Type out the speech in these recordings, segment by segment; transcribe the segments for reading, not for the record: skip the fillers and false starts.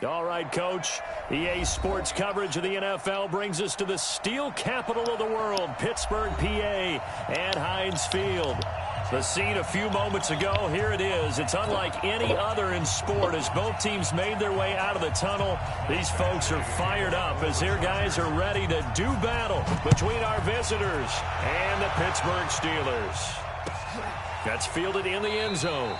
All right, Coach. EA Sports coverage of the NFL brings us to the steel capital of the world, Pittsburgh, PA, at Heinz Field. The scene a few moments ago, here it is. It's unlike any other in sport as both teams made their way out of the tunnel. These folks are fired up as their guys are ready to do battle between our visitors and the Pittsburgh Steelers. That's fielded in the end zone.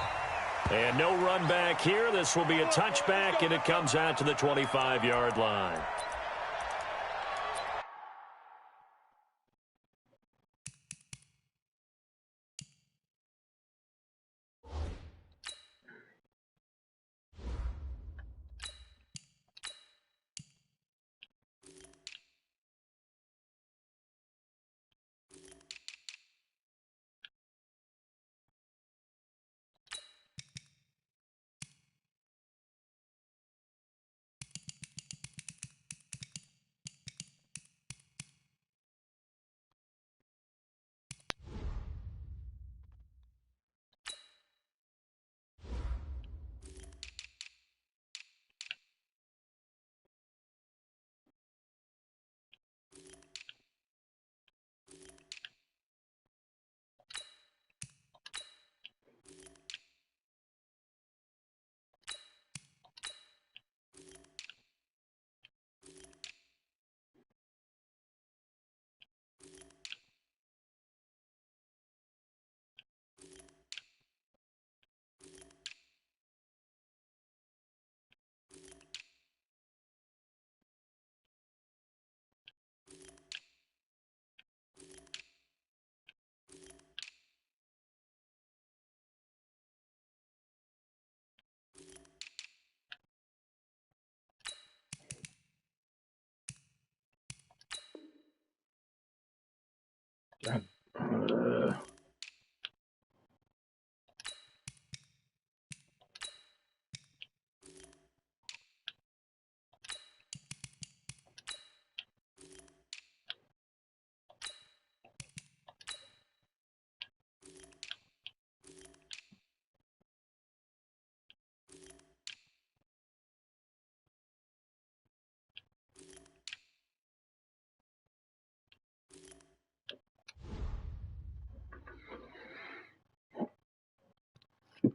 And no run back here. This will be a touchback, and it comes out to the 25-yard line.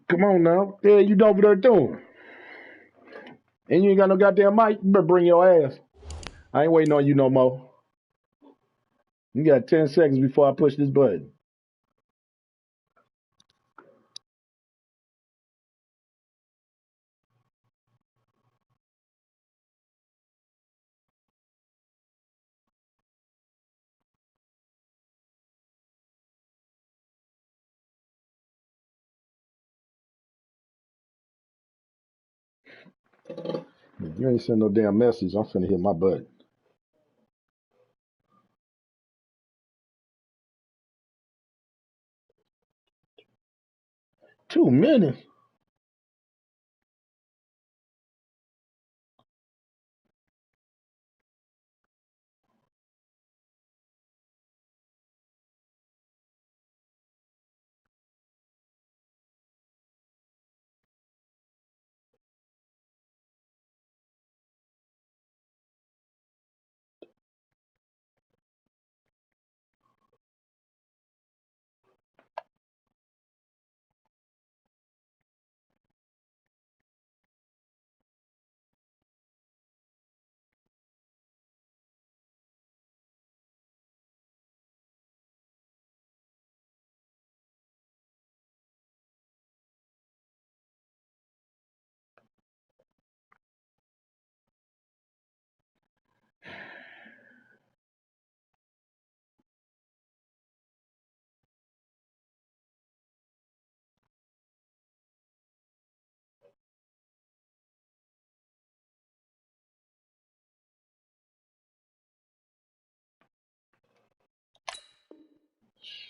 Come on now. Yeah, you over there doing? And you ain't got no goddamn mic. You better bring your ass. I ain't waiting on you no more. You got 10 seconds before I push this button. If you ain't send no damn message, I'm finna hit my button. Too many.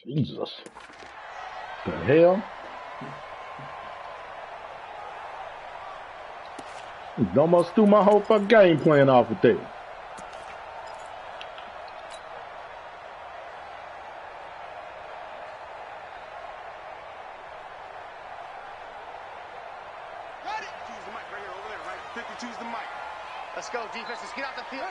Jesus. The hell? You almost threw my whole fucking game plan off with that. 52's the mic. Let's go, defense. Let's get out the field.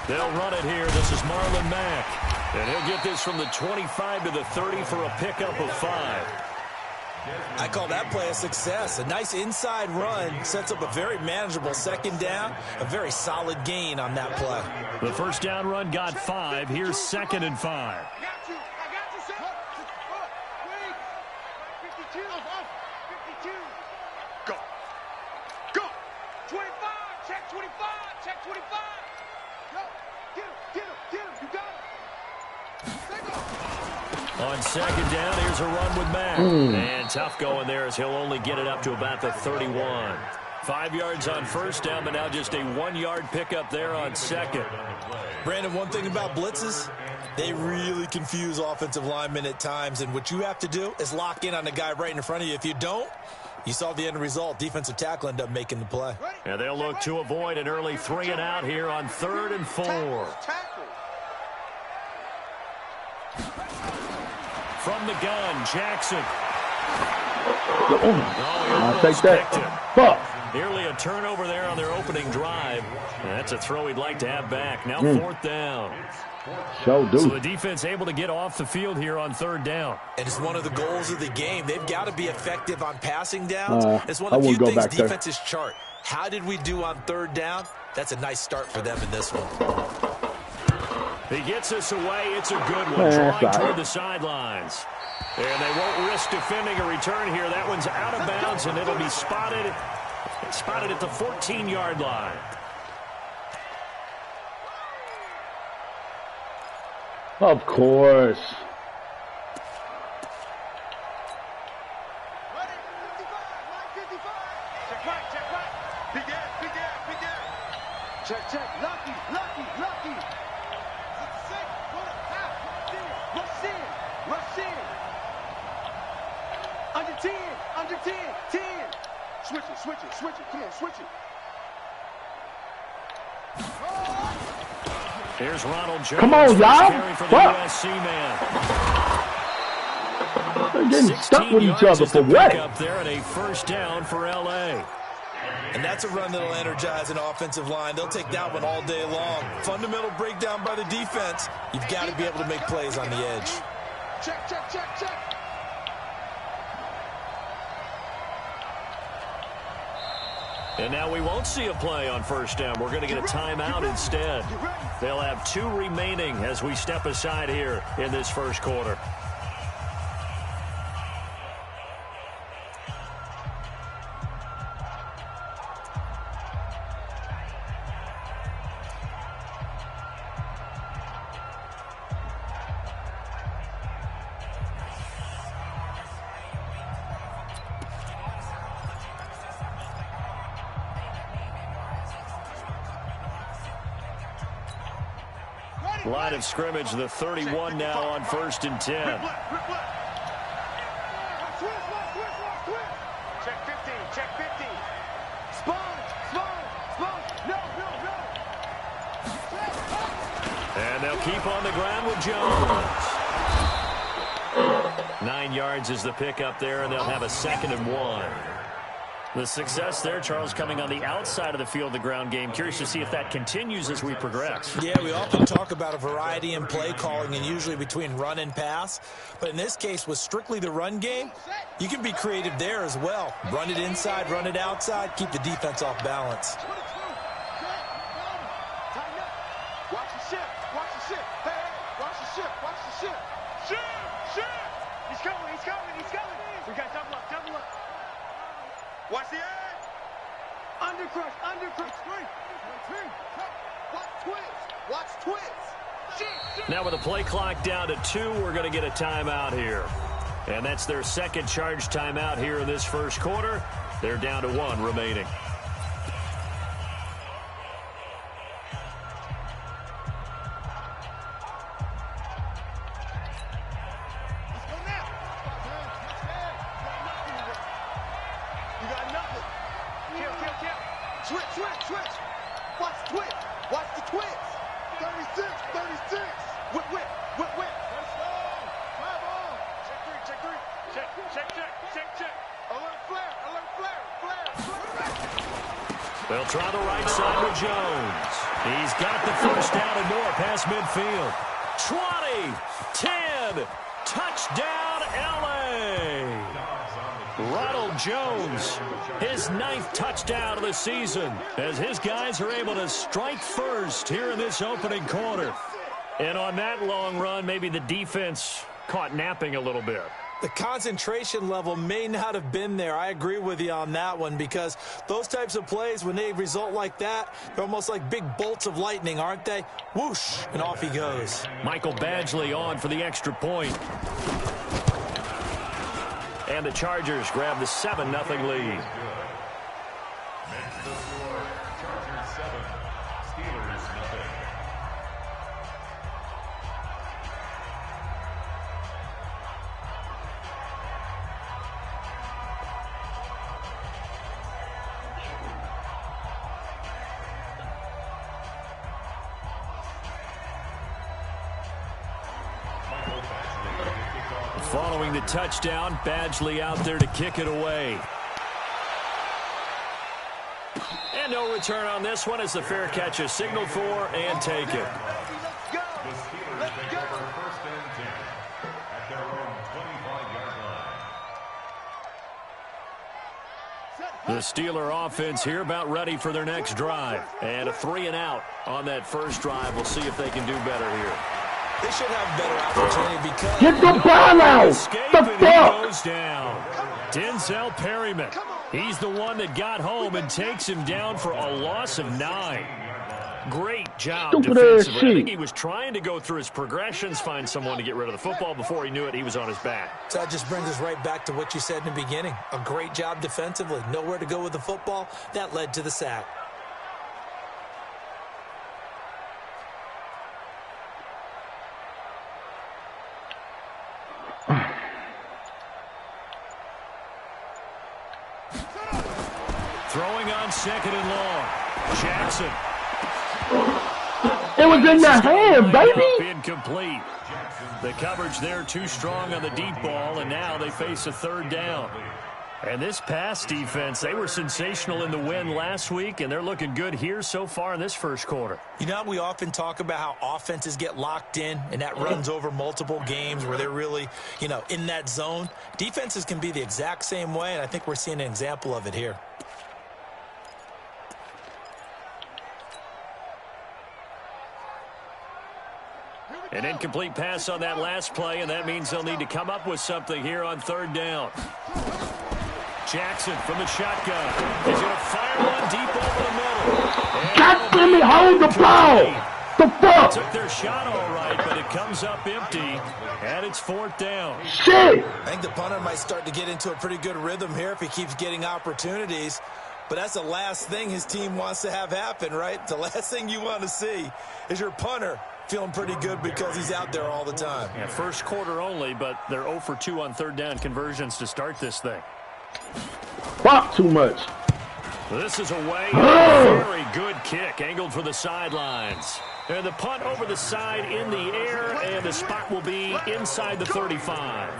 They'll run it here. This is Marlon Mack. And he'll get this from the 25 to the 30 for a pickup of 5. I call that play a success. A nice inside run sets up a very manageable second down. A very solid gain on that play. The first down run got 5. Here's 2nd and 5. I got you, sir. 52. 52. Go. Go. 25. Check 25. Check 25. Go. Get him. You got him. On 2nd down, here's a run with Mack. And tough going there as he'll only get it up to about the 31. 5 yards on first down, but now just a 1-yard pickup there on 2nd. Brandon, one thing about blitzes, they really confuse offensive linemen at times. And what you have to do is lock in on the guy right in front of you. If you don't, you saw the end result. Defensive tackle ended up making the play. And they'll look to avoid an early 3 and out here on 3rd and 4. From the gun, Jackson. I'll take that. Fuck. Nearly a turnover there on their opening drive. That's a throw he'd like to have back. Now 4th down. So the defense able to get off the field here on 3rd down. And it's one of the goals of the game. They've got to be effective on passing downs. It's one of the few things defenses chart. How did we do on 3rd down? That's a nice start for them in this one. He gets us away. It's a good one. Drawing toward the sidelines. And they won't risk defending a return here. That one's out of bounds, and it'll be spotted at the 14-yard line. Of course. Check. Lucky. Rush in. Under 10. Switch it. Come on, switch it. Here's Ronald Jones. Come on, y'all. For the USC man. They're getting stuck with each other for what? Up there at a first down for L.A. And that's a run that'll energize an offensive line. They'll take that one all day long. Fundamental breakdown by the defense. You've got to be able to make plays on the edge. Check. And now we won't see a play on first down. We're going to get a timeout instead. They'll have 2 remaining as we step aside here in this first quarter. Line of scrimmage, the 31 now on 1st and 10. Check 15. Spawn. No. And they'll keep on the ground with Jones. 9 yards is the pickup there, and they'll have a 2nd and 1. The success there, Charles, coming on the outside of the field, the ground game. Curious to see if that continues as we progress. Yeah, we often talk about a variety in play calling and usually between run and pass. But in this case, with strictly the run game, you can be creative there as well. Run it inside, run it outside, keep the defense off balance. Watch the ship. Hey, watch the ship. Ship. He's coming. We got double up. Watch the edge. Undercrush. Watch twist. Now with the play clock down to 2, we're going to get a timeout here. And that's their 2nd charge timeout here in this first quarter. They're down to 1 remaining. Switch. Watch the twist. 36. Whip. Check 3. Check. Alert flare. They'll try the right side with Jones. He's got the first down and more past midfield. 20, 10, touchdown L.A. Ronald Jones, his 9th touchdown of the season, as his guys are able to strike first here in this opening quarter. And on that long run, maybe the defense caught napping a little bit. The concentration level may not have been there. I agree with you on that one, because those types of plays, when they result like that, they're almost like big bolts of lightning, aren't they? Whoosh, and off he goes. Michael Badgley on for the extra point. And the Chargers grab the 7-0 lead. Following the touchdown, Badgley out there to kick it away. And no return on this one as the fair catch is signaled for and taken. The Steeler offense here about ready for their next drive. And a 3-and-out on that first drive. We'll see if they can do better here. They should have better opportunity because... Get the ball out! The fuck? Goes down. Denzel Perryman. He's the one that got home and takes him down for a loss of 9. Great job defensively. I think he was trying to go through his progressions, find someone to get rid of the football. Before he knew it, he was on his back. So that just brings us right back to what you said in the beginning. A great job defensively. Nowhere to go with the football. That led to the sack. Throwing on 2nd and long. Jackson. It was in their hand, baby. Incomplete. The coverage there too strong on the deep ball, and now they face a 3rd down. And this pass defense, they were sensational in the win last week, and they're looking good here so far in this first quarter. You know, we often talk about how offenses get locked in, and that runs over multiple games where they're really, you know, in that zone. Defenses can be the exact same way, and I think we're seeing an example of it here. An incomplete pass on that last play, and that means they'll need to come up with something here on 3rd down. Jackson from the shotgun. He's going to fire one deep over the middle. God damn it, hold the ball! The fuck? Took their shot all right, but it comes up empty, and it's 4th down. Shit! I think the punter might start to get into a pretty good rhythm here if he keeps getting opportunities. But that's the last thing his team wants to have happen, right? The last thing you want to see is your punter feeling pretty good because he's out there all the time. Yeah, first quarter only, but they're 0 for 2 on 3rd down conversions to start this thing. Fuck too much. This is away. Very good kick, angled for the sidelines. And the punt over the side in the air, and the spot will be inside the 35.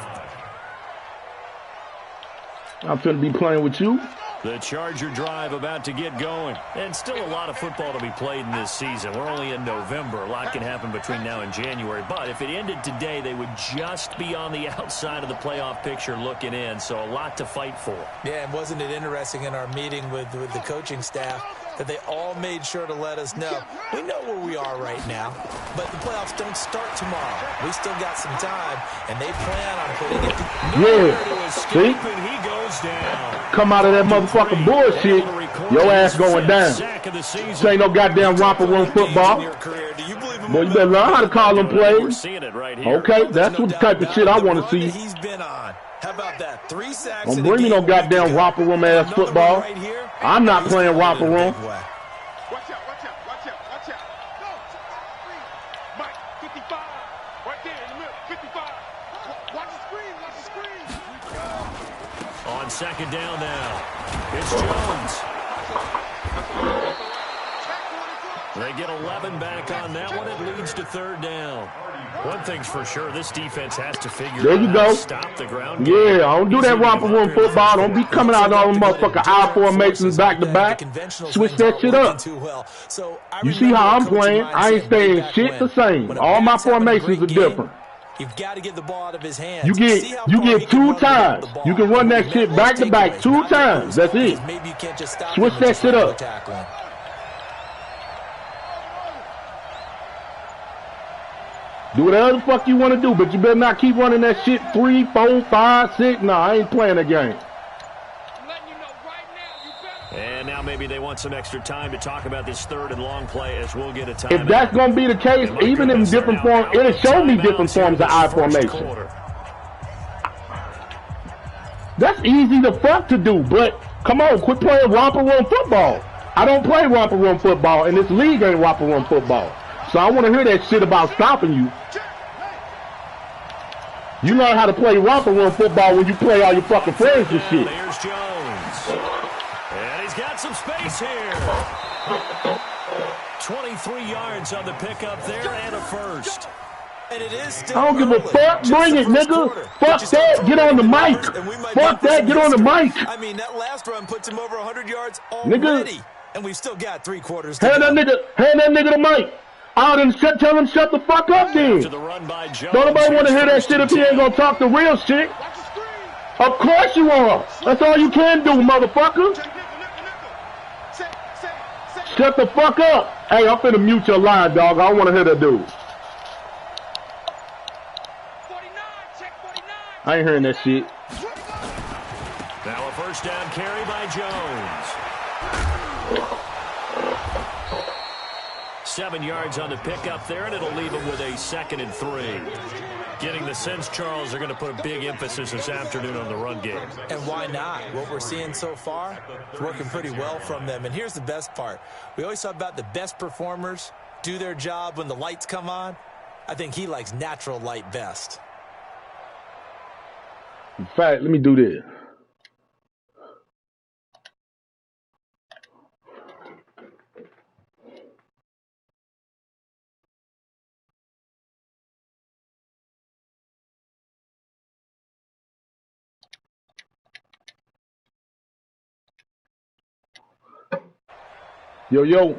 I'm finna be playing with you. The Charger drive about to get going. And still a lot of football to be played in this season. We're only in November. A lot can happen between now and January. But if it ended today, they would just be on the outside of the playoff picture looking in. So a lot to fight for. Yeah, and wasn't it interesting in our meeting with the coaching staff that they all made sure to let us know, we know where we are right now, but the playoffs don't start tomorrow. We still got some time, and they plan on putting it Yeah. See? And he goes down. Come out of that motherfucking bullshit, your ass going down. This ain't no goddamn romper room football. Boy, you better learn how to call them plays. Okay, that's what the type of shit I want to see. He's been on. How about that? 3 sacks. Don't bring me no goddamn romper room ass football. I'm not playing romper room. Watch out, watch out, watch out, watch out. No. Mike, 55. Right there in the middle, 55. Watch the screen, watch the screen. On 2nd down now, it's Jones. They get 11 back on that one. It leads to third down. One thing's for sure, this defense has to figure out how to stop the ground game. Yeah, don't do that romper room football. Don't be coming out all them motherfucking I formations back to back. Switch that shit up. You see how I'm playing? I ain't staying shit the same. All my formations are different. You've got to get the ball out of his hands. You get 2 times. You can run that shit back to back 2 times. That's it. Switch that shit up. Do whatever the fuck you want to do, but you better not keep running that shit 3, 4, 5, 6. Nah, I ain't playing that game. And now maybe they want some extra time to talk about this third and long play as we'll get a time. If that's going to be the case, even in different forms, it'll show me different forms of I formation. That's easy to fuck to do, but come on, quit playing romper room football. I don't play romper room football, and this league ain't romper room football. So I want to hear that shit about stopping you. You learn how to play romper room football when you play all your fucking friends and shit. There's Jones. And he's got some space here. 23 yards on the pickup there and a first. And it is still I don't give a fuck. Bring it, nigga. Fuck that. Get on the mic. Fuck that. Get on the mic. I mean, that last run puts him over 100 yards already. Nigga. And we've still got 3 quarters. Hand that nigga the mic. Tell him shut the fuck up then. Don't nobody want to hear that shit if he ain't gonna talk the real shit. Of course you are. That's all you can do, motherfucker. Shut the fuck up. Hey, I'm finna mute your line, dog. I don't want to hear that dude. I ain't hearing that shit. Now a first down carry by Jones. 7 yards on the pickup there, and it'll leave him with a 2nd and 3. Getting the sense, Charles, they're going to put a big emphasis this afternoon on the run game. And why not? What we're seeing so far is working pretty well from them. And here's the best part. We always talk about the best performers do their job when the lights come on. I think he likes natural light best. In fact, let me do this. Yo.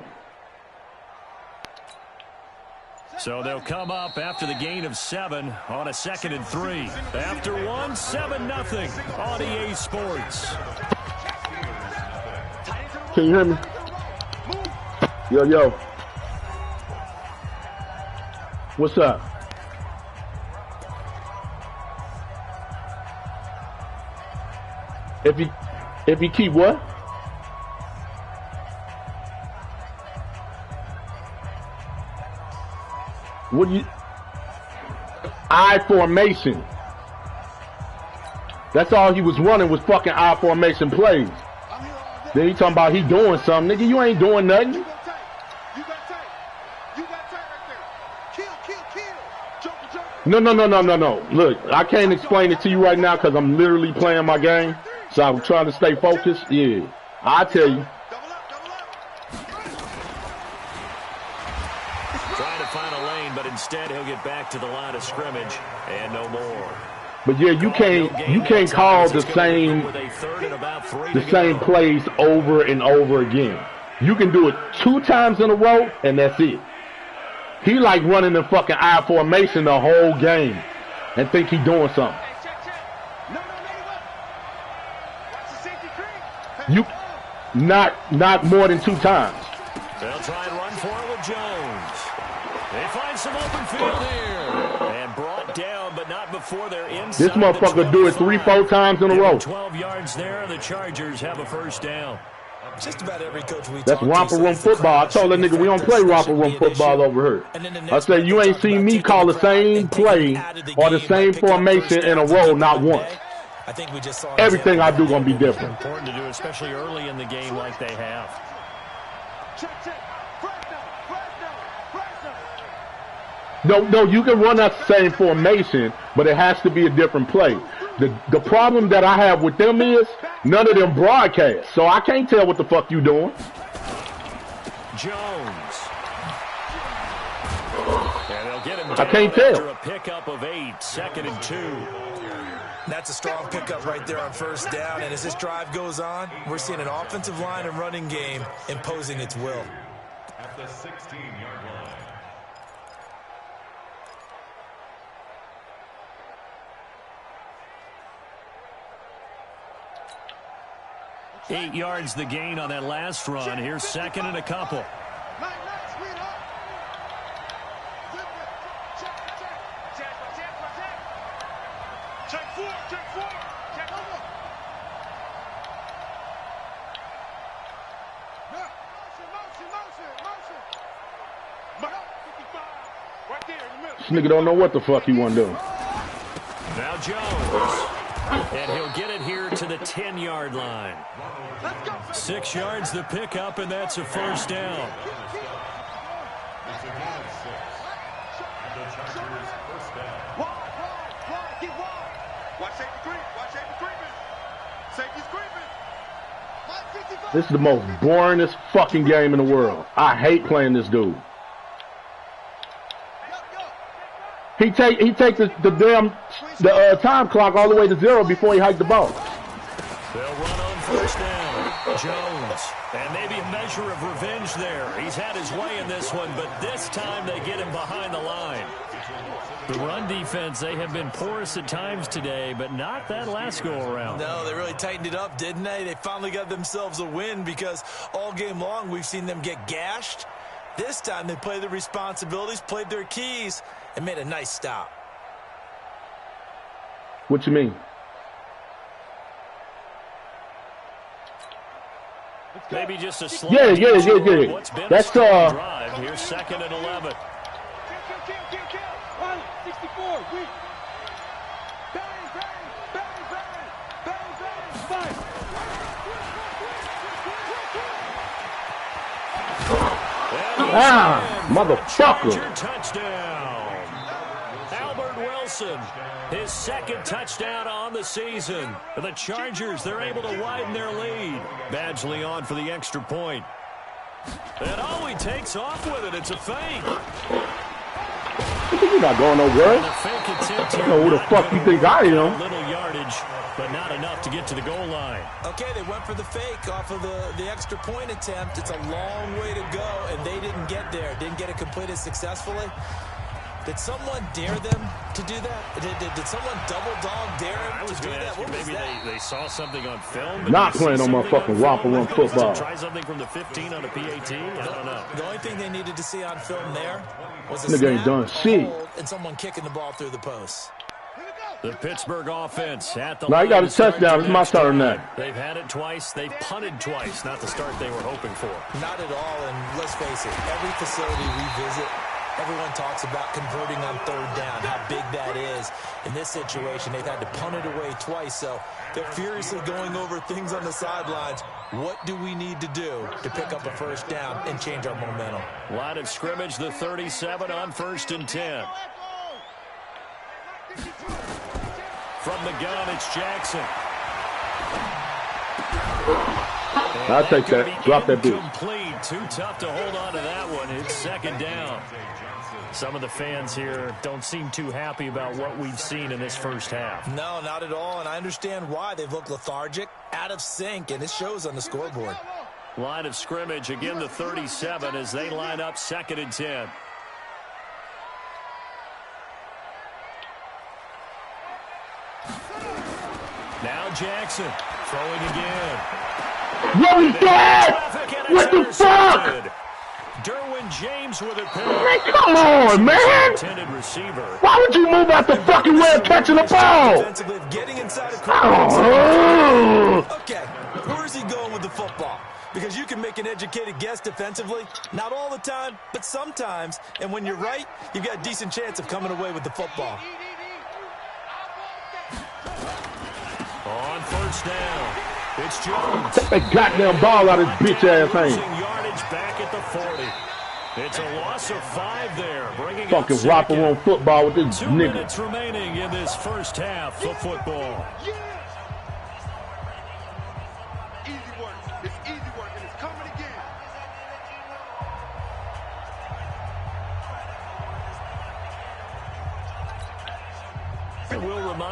So they'll come up after the gain of 7 on a 2nd and 3. After 1, 7-0 on EA Sports. Can you hear me? Yo. What's up? If you keep what? What you? I formation. That's all he was running was fucking I formation plays. Then he talking about he doing something. Nigga, you ain't doing nothing. You got tight. You got tight right there. Kill. No. Look, I can't explain it to you right now because I'm literally playing my game. So I'm trying to stay focused. Yeah, I'll tell you. Instead, he'll get back to the line of scrimmage and no more. But yeah, you can't call the same plays over and over again. You can do it 2 times in a row and that's it. He like running the fucking I formation the whole game and think he doing something. You not more than 2 times. They'll try and run for it with Jones. They find some open field here. And brought down, but not before they're inside. This motherfucker do it 3, 4 times in a row. 12 yards there, and the Chargers have a first down. Just about every coach we That's romper room football. I told that nigga we don't play romper room football over here. I said you ain't seen me call the same play or the same formation in a row not once. I think we just saw everything I do gonna be different. Important to do, especially early in the game like they have. No, you can run that same formation, but it has to be a different play. The problem that I have with them is none of them broadcast, so I can't tell what the fuck you doing. Jones They'll get him I down can't after tell. a pickup of 8, 2nd and 2. That's a strong pickup right there on first down. And as this drive goes on, we're seeing an offensive line and running game imposing its will. At the 16-yard line. 8 yards the gain on that last run. Here's 2nd and a couple. This nigga don't know what the fuck he want to do. Now Jones. And he'll get it here to the 10-yard line. 6 yards the pickup, and that's a first down. It's a gain of 6. The Chargers first down. Watch safety creep. Watch safety creeping. Safety's creeping. This is the most boringest fucking game in the world. I hate playing this dude. He take the damn time clock all the way to 0 before he hiked the ball. They'll run on first down. Jones. And maybe a measure of revenge there. He's had his way in this one, but this time they get him behind the line. The run defense, they have been porous at times today, but not that last go-around. No, they really tightened it up, didn't they? They finally got themselves a win because all game long we've seen them get gashed. This time they played their responsibilities, played their keys, and made a nice stop. What you mean? Maybe just a slight Yeah. what's been That's a strong drive. Here's 2nd and 11. Motherfucker. Touchdown. Albert Wilson, his 2nd touchdown on the season. The Chargers, they're able to widen their lead. Badgley on for the extra point. And he takes off with it. It's a fake. You're not going nowhere. The fake attempt here. I don't know who the fuck you think I am. A little yardage, but not enough to get to the goal line. Okay, they went for the fake off of the extra point attempt. It's a long way to go, and they didn't get there. Didn't get it completed successfully. Did someone dare them to do that? Did someone double dog dare them to do that? What was maybe that? they saw something on film. Not playing no motherfucking romper room football. Try something from the 15 on a PAT? I don't know. The only thing they needed to see on film there was a Nigga ain't snap, done a shit. hold, and someone kicking the ball through the post. The Pittsburgh offense at the Now he got a touchdown. It's my turn now. They've had it twice. They've punted twice. Not the start they were hoping for. Not at all, and let's face it, every facility we visit, everyone talks about converting on 3rd down, how big that is. In this situation, they've had to punt it away twice, so they're furiously going over things on the sidelines. What do we need to do to pick up a first down and change our momentum? Line of scrimmage, the 37 on 1st and 10. From the gun, it's Jackson. I'll take that. Drop that bitch. Complete. Too tough to hold on to that one. It's 2nd down. Some of the fans here don't seem too happy about what we've seen in this first half. No, not at all, and I understand why. They've looked lethargic, out of sync, and it shows on the scoreboard. Line of scrimmage, again the 37 as they line up 2nd and 10. Now Jackson throwing again. What was that? What the fuck? Derwin James with a pick. Man, come on, man. Intended receiver. Why would you move out the fucking way of catching the ball? Defensively, getting inside a Oh. Okay, where is he going with the football? Because you can make an educated guess defensively. Not all the time, but sometimes. And when you're right, you've got a decent chance of coming away with the football. On 1st down, it's Jones. Take that goddamn ball out of his bitch ass hand. Yardage back at the 40. It's a loss of 5 there, bringing Fucking up romper 2nd. room football with this 2 nigga. minutes remaining in this first half of football. Easy work. It's easy work, and it's coming again.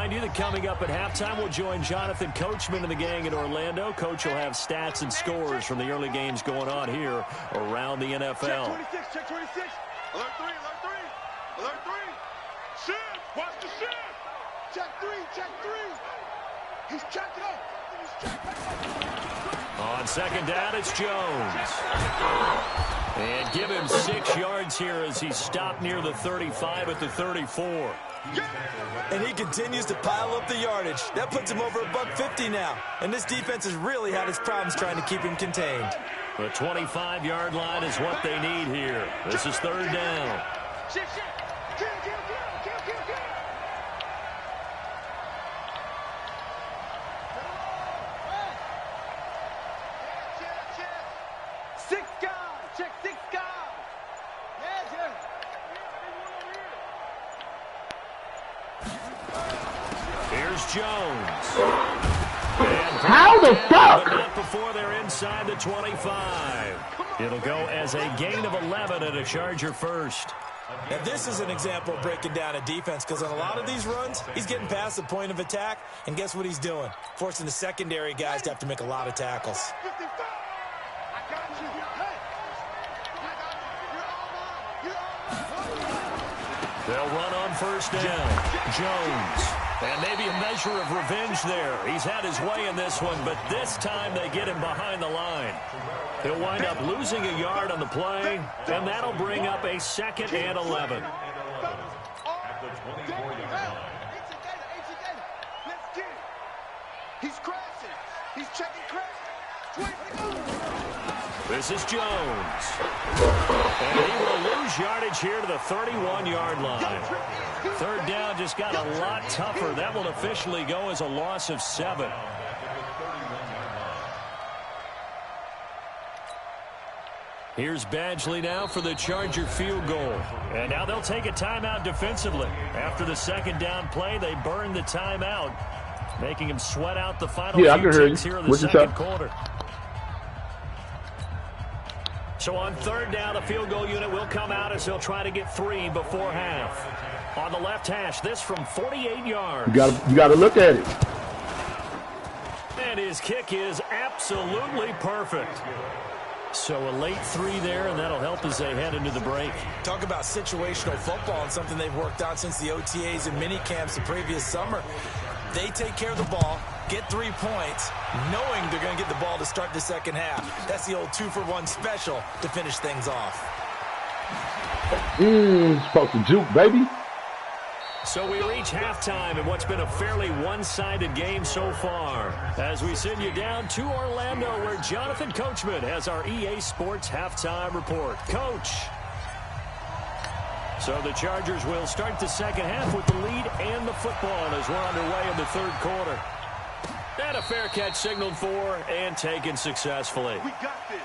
remind you that coming up at halftime, we'll join Jonathan Coachman and the gang in Orlando. Coach will have stats and scores from the early games going on here around the NFL. Check 26. Alert 3, alert 3. Alert 3. Shift. Watch the shift. Check 3, check 3. He's checking up. He's checking. On second down, it's Jones. And give him 6 yards here as he stopped near the 35 at the 34. And he continues to pile up the yardage. That puts him over $150 now. And this defense has really had its problems trying to keep him contained. The 25-yard line is what they need here. This is third down. Shift, shift. Kill. 6 guys. Check 6 guys. Here's Jones. How the fuck? But not before they're inside the 25. It'll go as a gain of 11 and a Charger first. Now, this is an example of breaking down a defense because on a lot of these runs, he's getting past the point of attack, and guess what he's doing? Forcing the secondary guys to have to make a lot of tackles. 55. I got you. Hey. They'll run on first down. Jones. And maybe a measure of revenge there. He's had his way in this one, but this time they get him behind the line. He'll wind up losing a yard on the play, and that'll bring up a 2nd and 11. He's crashing. He's checking crash. This is Jones. And he will lose yardage here to the 31-yard line. Third down just got a lot tougher. That will officially go as a loss of 7. Here's Badgley now for the Charger field goal. And now they'll take a timeout defensively. After the second down play, they burn the timeout, making him sweat out the final few ticks here in the second quarter. So on third down, the field goal unit will come out as they'll try to get 3 before half. On the left hash, this from 48 yards. You got to look at it. And his kick is absolutely perfect. So a late 3 there, and that'll help as they head into the break. Talk about situational football and something they've worked on since the OTAs and mini camps the previous summer. They take care of the ball, get 3 points, knowing they're going to get the ball to start the second half. That's the old 2-for-1 special to finish things off. Supposed to juke, baby. So we reach halftime in what's been a fairly one-sided game so far. As we send you down to Orlando, where Jonathan Coachman has our EA Sports halftime report. Coach. So the Chargers will start the second half with the lead and the football as we're underway in the third quarter. And a fair catch signaled for and taken successfully. We got this.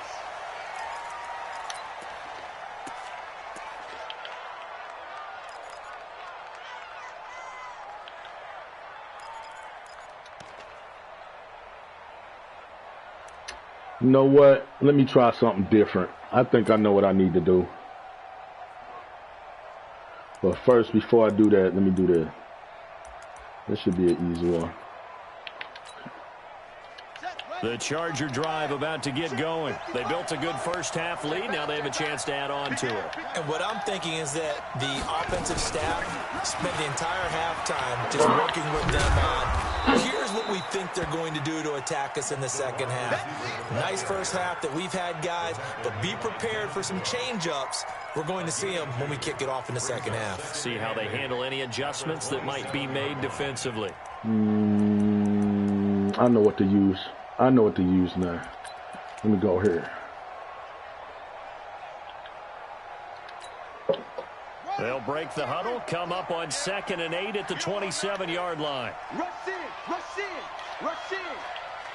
You know what? Let me try something different. I think I know what I need to do. But first, before I do that, let me do this. This should be an easy one. The Charger drive about to get going. They built a good first half lead. Now they have a chance to add on to it. And what I'm thinking is that the offensive staff spent the entire halftime just working with them on, here's what we think they're going to do to attack us in the second half. Nice first half that we've had, guys, but be prepared for some change-ups. We're going to see them when we kick it off in the second half. See how they handle any adjustments that might be made defensively. I know what to use. I know what to use now. Let me go here. They'll break the huddle, come up on 2nd and 8 at the 27-yard line. Rush in, rush in, rush in.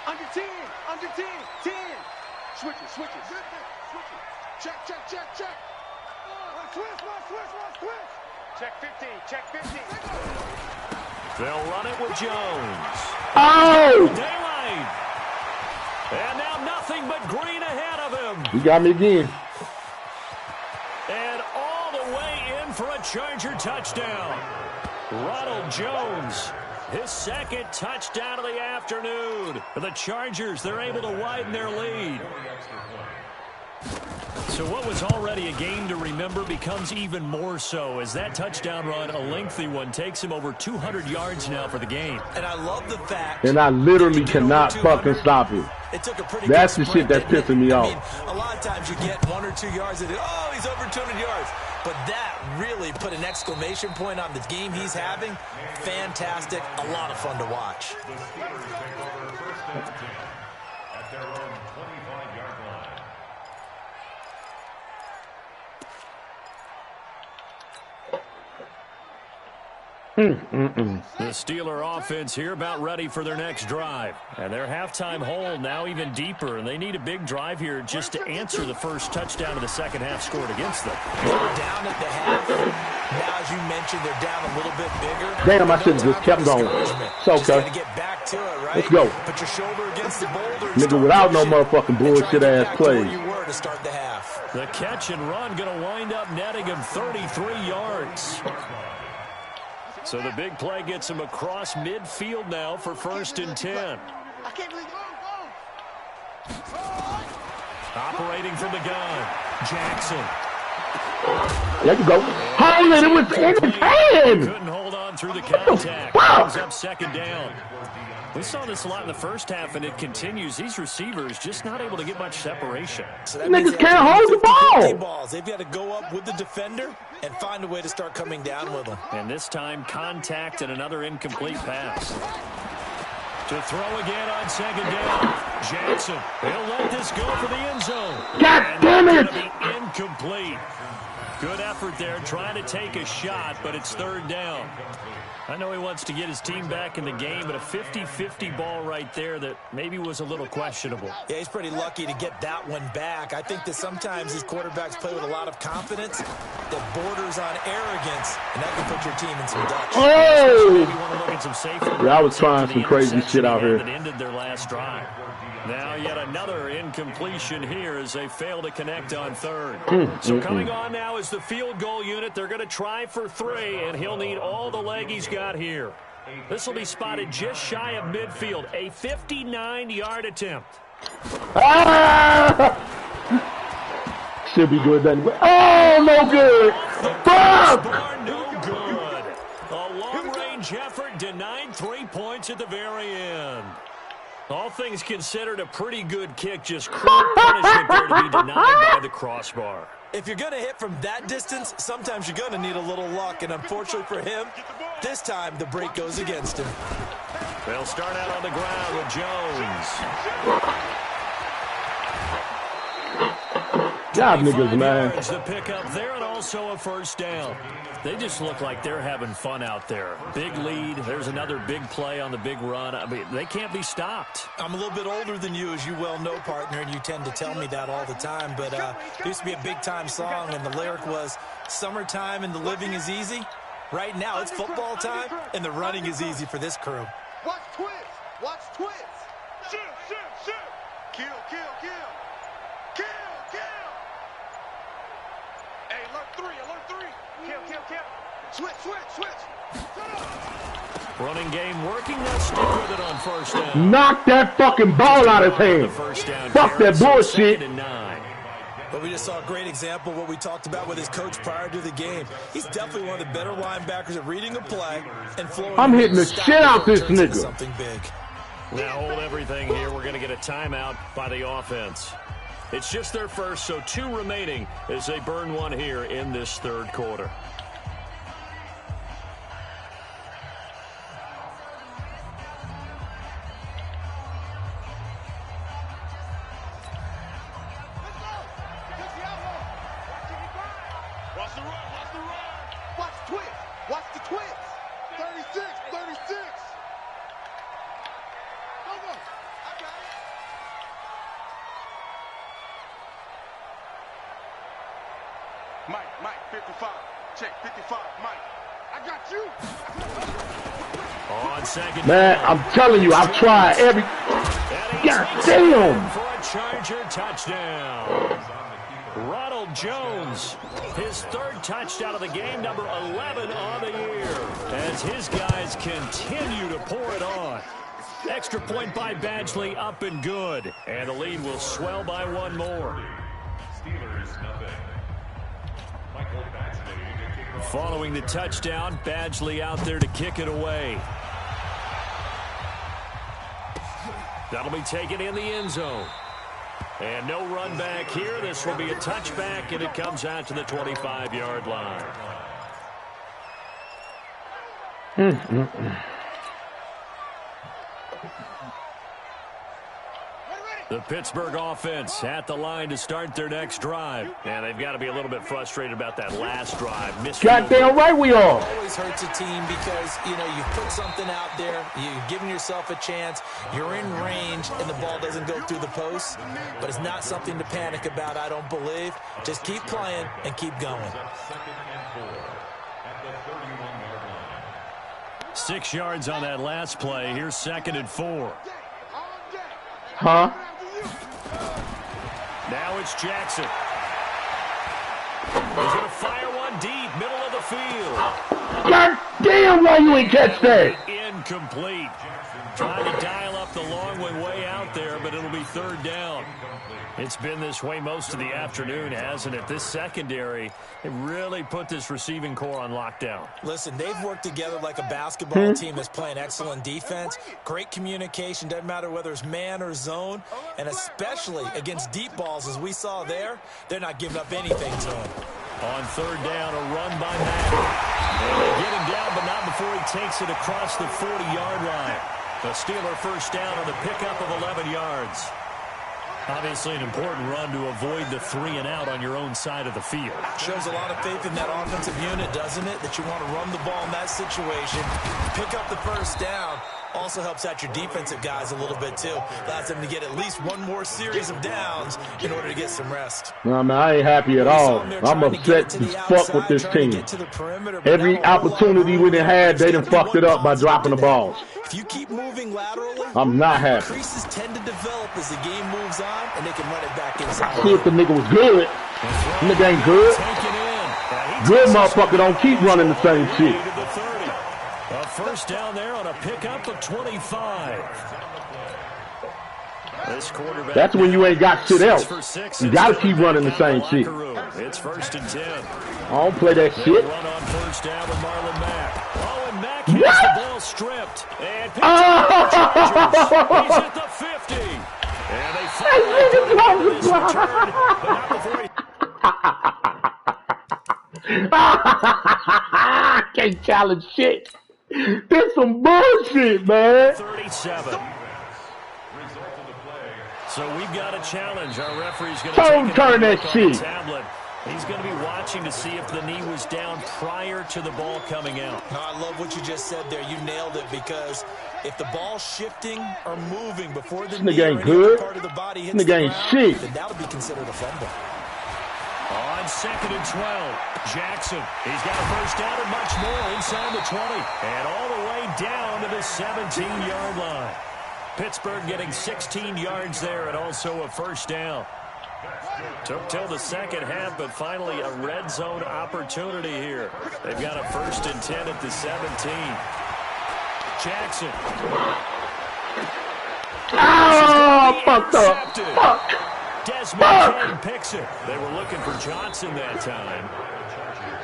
Under 10, under 10, 10. Switch it, switch it. Switch it. Check, check, check, check. Switch. Check 15, check 15. They'll run it with Jones. Oh! Daylight. And now nothing but green ahead of him. You got me again. And all the way in for a Charger touchdown. Ronald Jones His second touchdown of the afternoon. The Chargers, they're able to widen their lead. So what was already a game to remember becomes even more so as that touchdown run, a lengthy one, takes him over 200 yards now for the game. And I love the fact. And I literally cannot fucking stop it. It took a pretty That's good the shit that's pissing me off. I mean, a lot of times you get 1 or 2 yards and oh, he's over 200 yards. But that really put an exclamation point on the game he's having. Fantastic. A lot of fun to watch. The Steelers take over first and 10 at their own 25-yard line. The Steeler offense here about ready for their next drive. And their halftime hold now even deeper, and they need a big drive here just to answer the first touchdown of the second half scored against them. They're down at the half. Now, as you mentioned, they're down a little bit bigger. Damn, I should have just kept going. It's okay. Just gotta get back to it, right? Let's go. Put your shoulder against the boulder. Nigga, without no motherfucking bullshit ass plays. You were to start the half. The catch and run going to wind up netting him 33 yards. So the big play gets him across midfield now for first and 10. I can't believe Operating from the gun, Jackson. There you go. Hold it, it was in his hand. Couldn't hold on through the contact. Brings up second down. We saw this a lot in the first half, and it continues. These receivers just not able to get much separation. So that Niggas can't hold the ball. Balls. They've got to go up with the defender and find a way to start coming down with them. And this time, contact and another incomplete pass. To throw again on second down. Jackson, he'll let this go for the end zone. God damn it! Be incomplete. Good effort there, trying to take a shot, but it's third down. I know he wants to get his team back in the game, but a 50-50 ball right there that maybe was a little questionable. Yeah, he's pretty lucky to get that one back. I think that sometimes these quarterbacks play with a lot of confidence that borders on arrogance, and that can put your team in some Dutch. Oh! Yeah, I was trying some crazy shit out here. That ended their last drive. Now yet another incompletion here as they fail to connect on third. So coming on now is the field goal unit. They're going to try for 3, and he'll need all the leg he's got here. This will be spotted just shy of midfield. A 59-yard attempt. Ah! Should be good then. Oh, no good. Fuck! No good. A long-range effort denied 3 points at the very end. All things considered, a pretty good kick. Just cruel punishment there to be denied by the crossbar. If you're going to hit from that distance, sometimes you're going to need a little luck. And unfortunately for him, this time the break goes against him. They'll start out on the ground with Jones. Job niggas, man. The pick up there and also a first down. They just look like they're having fun out there. Big lead. There's another big play on the big run. I mean, they can't be stopped. I'm a little bit older than you, as you well know, partner, and you tend to tell me that all the time. But there used to be a big-time song, and the lyric was, "Summertime and the living is easy." Right now, it's football time, and the running is easy for this crew. Watch twins. Watch twins. Shoot, shoot, shoot. Kill, kill, kill. Kill, kill. Hey, alert 3, alert 3. Kill, kill, kill. Switch, switch, switch. Running game working. They'll stick with it on first down. Knock that fucking ball out of his hand. Fuck that bullshit. But we just saw a great example of what we talked about with his coach prior to the game. He's definitely one of the better linebackers at reading a play and flowing. I'm hitting the shit out this nigga. Something big. Now hold everything here. We're going to get a timeout by the offense. It's just their first, so 2 remaining as they burn one here in this third quarter. Watch the run, watch the run. Watch twins. Watch the twins. 36, 36. Go, go. I got it. Mike, 55. Check, 55, Mike. I got you. On second Man, I'm telling you, I've tried every... God damn. For a Charger touchdown. Ronald Jones, his third touchdown of the game, number 11 on the year, as his guys continue to pour it on. Extra point by Badgley, up and good, and the lead will swell by one more. Steelers nothing. Michael Badgley to kick off. Following the touchdown, Badgley out there to kick it away. That'll be taken in the end zone. And no run back here. This will be a touchback, and it comes out to the 25-yard line. The Pittsburgh offense at the line to start their next drive. And they've got to be a little bit frustrated about that last drive. Goddamn right we are. It always hurts a team because, you know, you put something out there, you've given yourself a chance, you're in range, and the ball doesn't go through the post. But it's not something to panic about, I don't believe. Just keep playing and keep going. 2nd and 4 at the 31-yard line. 6 yards on that last play. Here's 2nd and 4. Huh? Now it's Jackson. He's going to fire one deep, middle of the field. God damn, why you ain't catch that? Incomplete. Trying to dial up the long one way out there, but it'll be 3rd down. It's been this way most of the afternoon, hasn't it? This secondary, it really put this receiving core on lockdown. Listen, they've worked together like a basketball team that's playing excellent defense. Great communication, doesn't matter whether it's man or zone. And especially against deep balls, as we saw there, they're not giving up anything to him. On 3rd down, a run by Matt. And they get him down, but not before he takes it across the 40-yard line. The Steeler first down on the pickup of 11 yards. Obviously an important run to avoid the 3-and-out on your own side of the field. Shows a lot of faith in that offensive unit, doesn't it? That you want to run the ball in that situation. Pick up the first down. Also helps out your defensive guys a little bit, too. Allows them to get at least one more series of downs in order to get some rest. No, man, I ain't happy at all. I'm upset as fuck with this team. Every opportunity we done had, they done fucked it up by dropping the balls. If you keep moving laterally, I'm not happy. creases tend to develop as the game moves on, and they can run it back inside. See if the nigga was good. The nigga ain't good. Good motherfucker don't keep running the same shit. A first down there on a pickup of 25. This quarterback, that's when you ain't got shit else. You gotta keep running the same shit. It's 1st and 10. I don't play that shit. Run on first down with Marlon Mack. Oh, and Mack has the ball stripped. And picked up by the Chargers. He's at the 50. And they finally this return, but not before he... I can't challenge shit. This some bullshit, man. 37. So we've got a challenge. Our referee's going to turn that shit. Tablet. He's going to be watching to see if the knee was down prior to the ball coming out. No, I love what you just said there. You nailed it, because if the ball's shifting or moving before the knee or any other part of the body hits the ground, then that would be considered a fumble. On 2nd and 12, Jackson. He's got a first down and much more inside the 20. And all the way down to the 17-yard line. Pittsburgh getting 16 yards there and also a first down. Took till the second half, but finally a red zone opportunity here. They've got a 1st and 10 at the 17. Jackson. Oh, fucked up. Fuck. Desmond King picks it. They were looking for Johnson that time.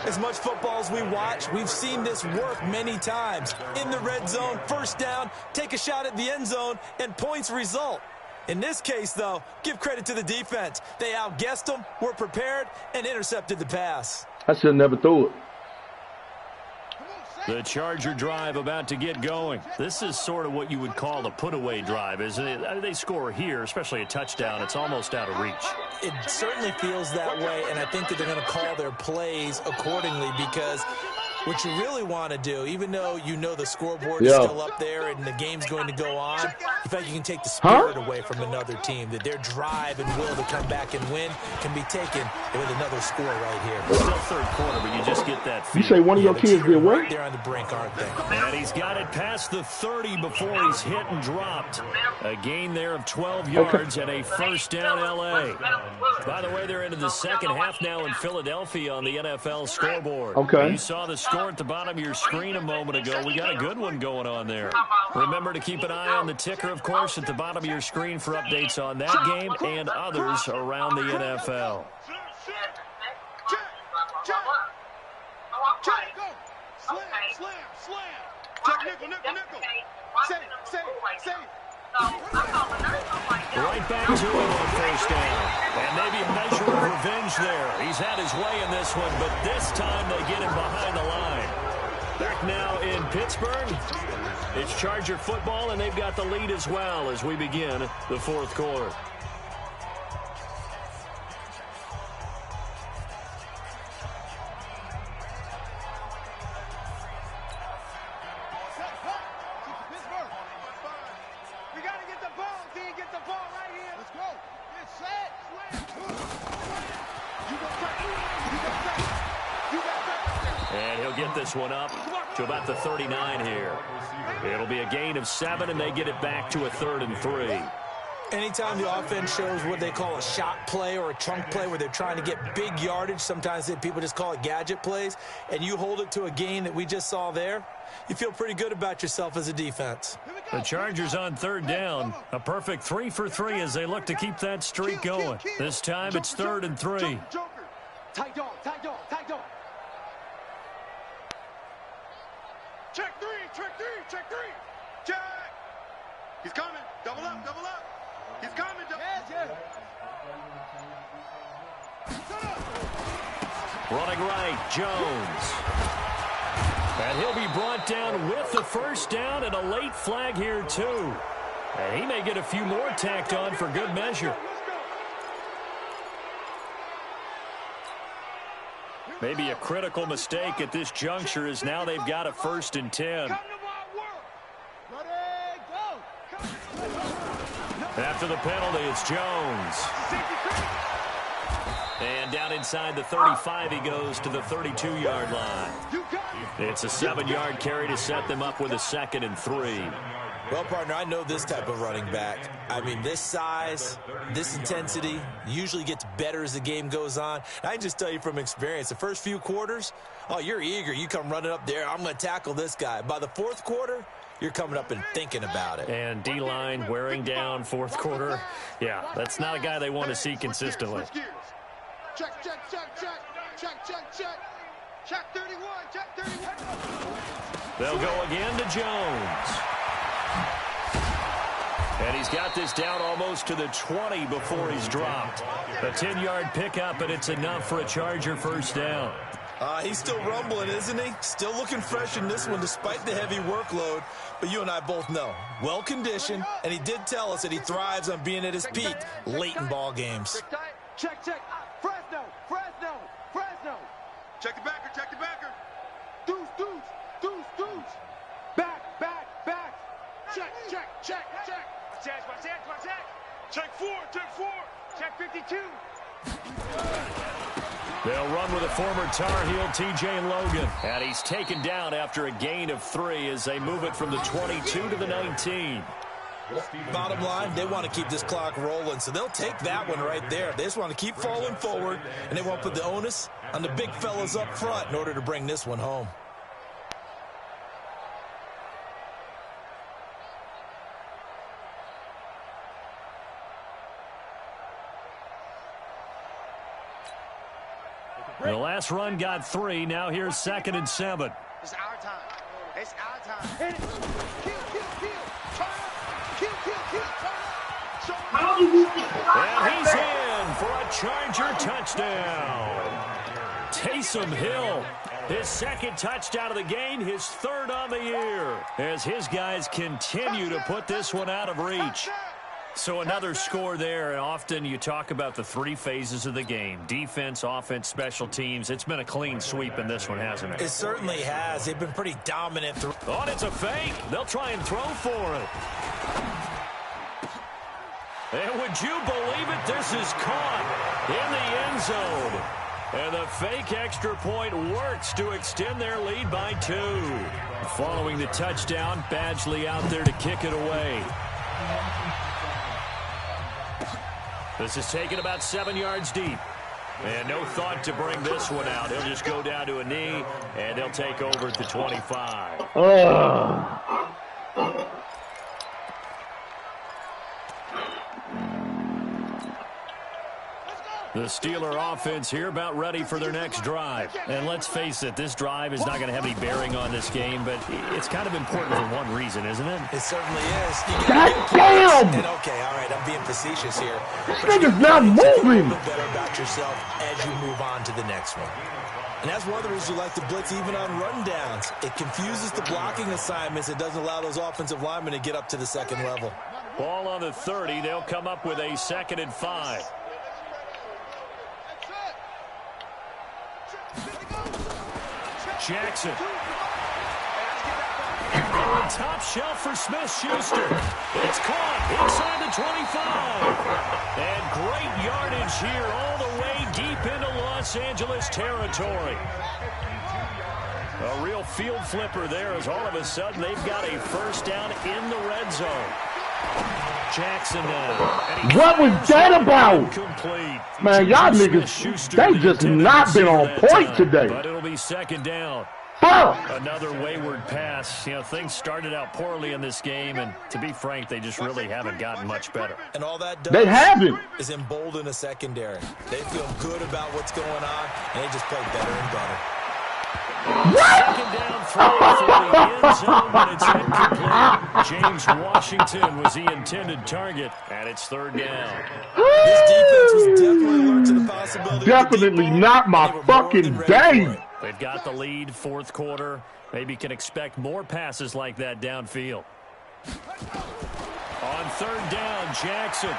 As much football as we watch, we've seen this work many times. In the red zone, first down, take a shot at the end zone, and points result. In this case, though, give credit to the defense. They outguessed them, were prepared, and intercepted the pass. I should have never threw it. The Charger drive about to get going. This is sort of what you would call a put-away drive, isn't it? They score here, especially a touchdown. It's almost out of reach. It certainly feels that way, and I think that they're going to call their plays accordingly, because what you really want to do, even though you know the scoreboard is still up there and the game's going to go on, in fact, you can take the spirit away from another team, that their drive and will to come back and win can be taken with another score right here. It's still third quarter, but you just get that feel. You say one of your kids did what? They're on the brink, aren't they? And he's got it past the 30 before he's hit and dropped. A gain there of 12 yards and a first down L.A. By the way, they're into the second half now in Philadelphia on the NFL scoreboard. Okay. You saw the score at the bottom of your screen a moment ago. We got a good one going on there. Remember to keep an eye on the ticker, of course, at the bottom of your screen for updates on that game and others around the NFL. Check, go. Slam, slam, slam. Check, nickel, nickel, nickel. Save. Right back to him on first down. And maybe a measure of revenge there. He's had his way in this one, but this time they get him behind the line. Back now in Pittsburgh. It's Charger football, and they've got the lead as well as we begin the fourth quarter. This one up to about the 39 here. It'll be a gain of 7, and they get it back to a 3rd and 3. Anytime the offense shows what they call a shot play or a chunk play where they're trying to get big yardage, sometimes people just call it gadget plays, and you hold it to a gain that we just saw there, you feel pretty good about yourself as a defense. The Chargers on 3rd down. A perfect 3 for 3 as they look to keep that streak going. This time it's 3rd and 3. Tight dog. Check three. Check. He's coming. Double up. He's coming. Running right, Jones. And he'll be brought down with the first down and a late flag here, too. And he may get a few more tacked on for good measure. Maybe a critical mistake at this juncture is now they've got a 1st and 10. After the penalty, it's Jones. And down inside the 35, he goes to the 32-yard line. It's a 7-yard carry to set them up with a 2nd and 3. Well, partner, I know this type of running back. I mean, this size, this intensity usually gets better as the game goes on. I can just tell you from experience, the first few quarters, oh, you're eager. You come running up there, I'm going to tackle this guy. By the 4th quarter, you're coming up and thinking about it. And D-line wearing down 4th quarter. Yeah, that's not a guy they want to see consistently. Check. Check 31. They'll go again to Jones. And he's got this down almost to the 20 before he's dropped. A 10-yard pickup, and it's enough for a Charger first down. He's still rumbling, isn't he? Still looking fresh in this one despite the heavy workload. But you and I both know, well-conditioned, and he did tell us that he thrives on being at his peak late in ball games. Check. Fresno. Check the backer. Deuce. Back. Check. Check 4. Check 52. They'll run with a former Tar Heel, T.J. Logan. And he's taken down after a gain of 3 as they move it from the 22 to the 19. Bottom line, they want to keep this clock rolling, so they'll take that one right there. They just want to keep falling forward, and they want to put the onus on the big fellas up front in order to bring this one home. The last run got 3. Now here's 2nd and 7. It's our time. Hit it. Kill. Turn up. And he's in for a Charger touchdown. Taysom Hill, his 2nd touchdown of the game, his 3rd on the year, as his guys continue to put this one out of reach. So another score there, and often you talk about the 3 phases of the game. Defense, offense, special teams. It's been a clean sweep in this one, hasn't it? It certainly has. They've been pretty dominant. Oh, and it's a fake. They'll try and throw for it. And would you believe it? This is caught in the end zone. And the fake extra point works to extend their lead by 2. Following the touchdown, Badgley out there to kick it away. This is taken about 7 yards deep. And no thought to bring this one out. He'll just go down to a knee, and they'll take over at the 25. The Steeler offense here about ready for their next drive. And let's face it, this drive is not going to have any bearing on this game, but it's kind of important for one reason, isn't it? It certainly is. God damn! And okay, all right, I'm being facetious here. This nigga's not moving. Feel better about yourself as you move on to the next one. And that's one of the reasons you like to blitz even on run downs. It confuses the blocking assignments. It doesn't allow those offensive linemen to get up to the second level. Ball on the 30. They'll come up with a 2nd and 5. Jackson. Oh, top shelf for Smith-Schuster. It's caught inside the 25. And great yardage here all the way deep into Los Angeles territory. A real field flipper there as all of a sudden they've got a first down in the red zone. Jackson now. What was that about? Complete. Man, y'all niggas, they just not been on point today. But it'll be 2nd down. Fuck! Another wayward pass. You know, things started out poorly in this game, and to be frank, they just really haven't gotten much better. And all that does They haven't. is embolden a secondary. They feel good about what's going on, and they just play better and better. What? 2nd down throw for the end zone, but it's incomplete. James Washington was the intended target, and it's 3rd down. This defense was definitely alert to the possibility. Definitely not my fucking day. They've got the lead, 4th quarter. Maybe can expect more passes like that downfield. On 3rd down, Jackson.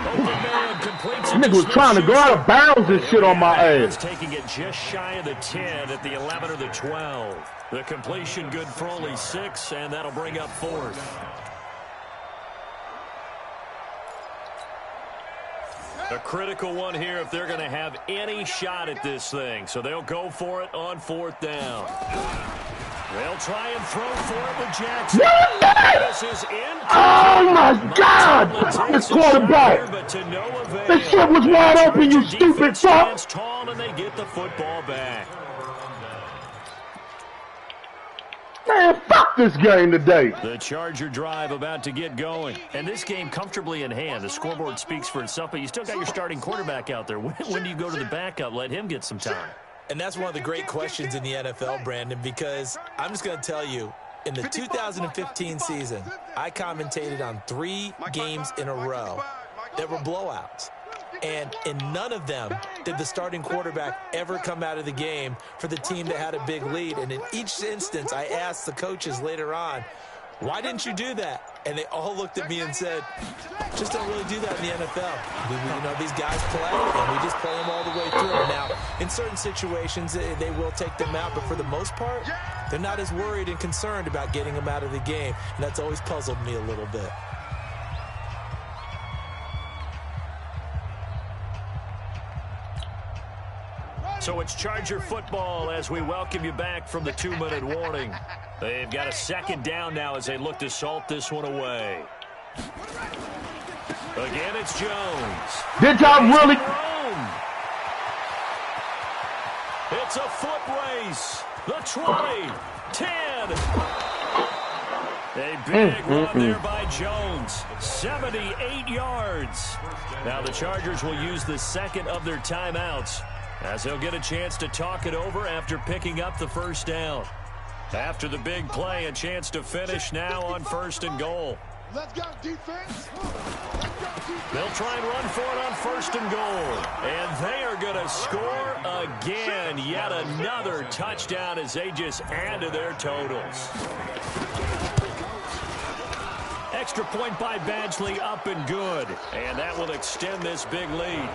Open man completes it. Nigga was trying to go out of bounds and shit on my ass. Taking it just shy of the 10 at the 11 or the 12. The completion good for only 6, and that'll bring up 4th. A critical one here if they're going to have any shot at this thing. So they'll go for it on 4th down. They'll try and throw for it with Jackson. This is in. Oh my God! This quarterback! But to no avail. This shit was wide open, you stupid fuck! Tall and they get the football back. Man, fuck this game today. The Charger drive about to get going. And this game comfortably in hand. The scoreboard speaks for itself, but you still got your starting quarterback out there. When do you go to the backup? Let him get some time. And that's one of the great questions in the NFL, Brandon, because I'm just going to tell you, in the 2015 season, I commentated on 3 games in a row that were blowouts. And in none of them did the starting quarterback ever come out of the game for the team that had a big lead. And in each instance, I asked the coaches later on, why didn't you do that? And they all looked at me and said, just don't really do that in the NFL. You know, these guys play, and we just play them all the way through. Now, in certain situations, they will take them out, but for the most part, they're not as worried and concerned about getting them out of the game. And that's always puzzled me a little bit. So it's Charger football as we welcome you back from the 2-minute warning. They've got a 2nd down now as they look to salt this one away. Again, it's Jones. Did y'all really? It's a foot race. The 20, 10. A big run there by Jones. 78 yards. Now the Chargers will use the 2nd of their timeouts, as they'll get a chance to talk it over after picking up the 1st down. After the big play, a chance to finish now on 1st and goal. Let's go, defense. They'll try and run for it on 1st and goal. And they are going to score again. Yet another touchdown as they just add to their totals. Extra point by Badgley, up and good. And that will extend this big lead.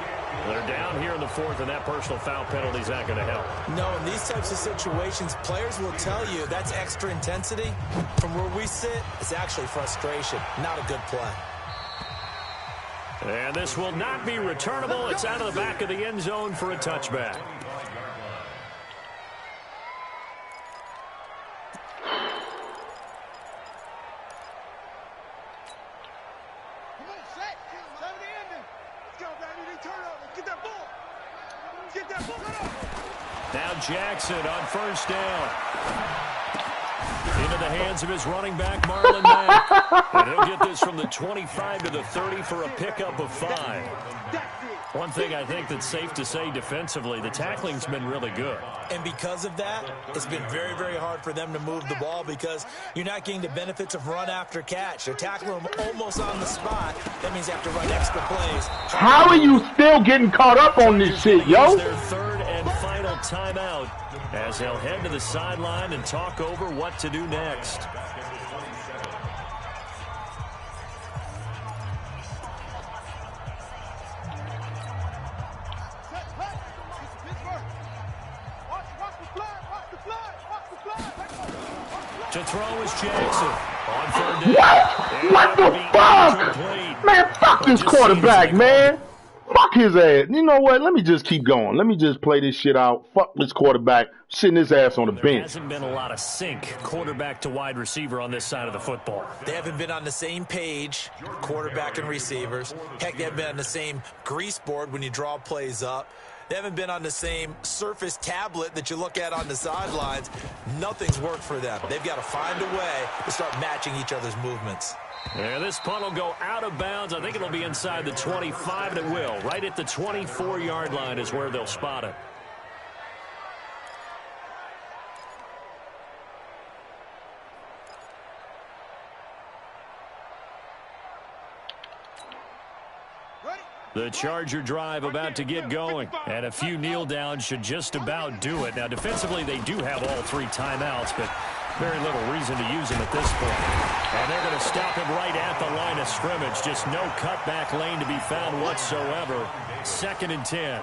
They're down here in the 4th, and that personal foul penalty is not going to help. No, in these types of situations, players will tell you that's extra intensity. From where we sit, it's actually frustration, not a good play. And this will not be returnable. It's out of the back of the end zone for a touchback. Now Jackson on first down. Into the hands of his running back, Marlon Mack. And he'll get this from the 25 to the 30 for a pickup of 5. One thing I think that's safe to say defensively, the tackling's been really good. And because of that, it's been very, very hard for them to move the ball because you're not getting the benefits of run after catch. They're tackling them almost on the spot. That means you have to run extra plays. How are you still getting caught up on this shit, yo? Their third and final timeout as they'll head to the sideline and talk over what to do next. To throw is Jackson. On third down. What the fuck? Man, fuck this quarterback, man. Fuck his ass. You know what? Let me just keep going. Let me just play this shit out. Fuck this quarterback. Sitting his ass on the bench. There hasn't been a lot of sync, quarterback to wide receiver on this side of the football. They haven't been on the same page, quarterback and receivers. Heck, they haven't been on the same grease board when you draw plays up. They haven't been on the same surface tablet that you look at on the sidelines. Nothing's worked for them. They've got to find a way to start matching each other's movements. Yeah, this punt will go out of bounds. I think it'll be inside the 25, and it will. Right at the 24-yard line is where they'll spot it. The Charger drive about to get going, and a few kneel downs should just about do it. Now, defensively, they do have all 3 timeouts, but very little reason to use them at this point. And they're going to stop him right at the line of scrimmage. Just no cutback lane to be found whatsoever. 2nd and 10.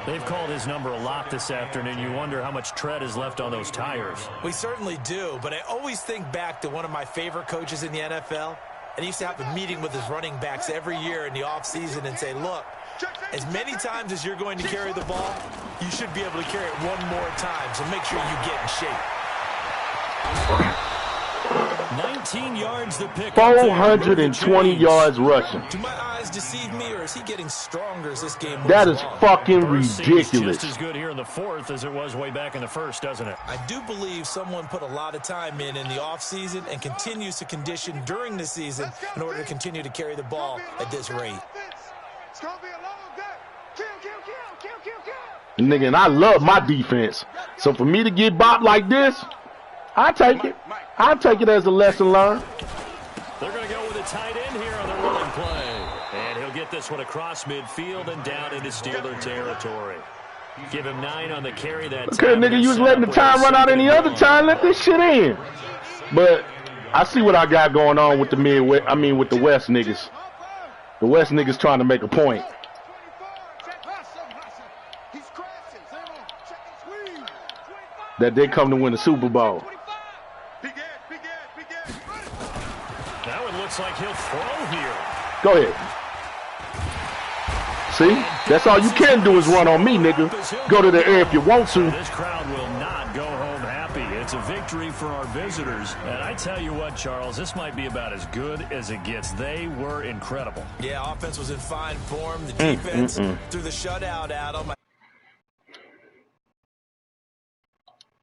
They've called his number a lot this afternoon. You wonder how much tread is left on those tires. We certainly do, but I always think back to one of my favorite coaches in the NFL. And he used to have a meeting with his running backs every year in the offseason and say, look, as many times as you're going to carry the ball, you should be able to carry it one more time, so make sure you get in shape. 19 yards the pick. 420 yards rushing. Do my eyes deceive me, or is he getting stronger as this game moves That is along? fucking ridiculous. Just as good here in the 4th as it was way back in the 1st, doesn't it? I do believe someone put a lot of time in the offseason and continues to condition during the season in order to continue to carry the ball at this rate. Nigga, and I love my defense. So for me to get bopped like this, I take it. I take it as a lesson learned. They're going to go with a tight end here on the running play. And he'll get this one across midfield and down into Steeler territory. Give him 9 on the carry that Okay, time. nigga, you was letting the time run out any other time. Let this shit in. But I see what I got going on with the Midwest. I mean, with the West niggas. The West niggas trying to make a point. That they come to win the Super Bowl. Now it looks like he'll throw here. Go ahead. See? That's all you can do is run on me, nigga. Go to the air if you want to. This crowd will not go home happy. It's a victory for our visitors. And I tell you what, Charles, this might be about as good as it gets. They were incredible. Yeah, offense was in fine form. The defense threw the shutout at them.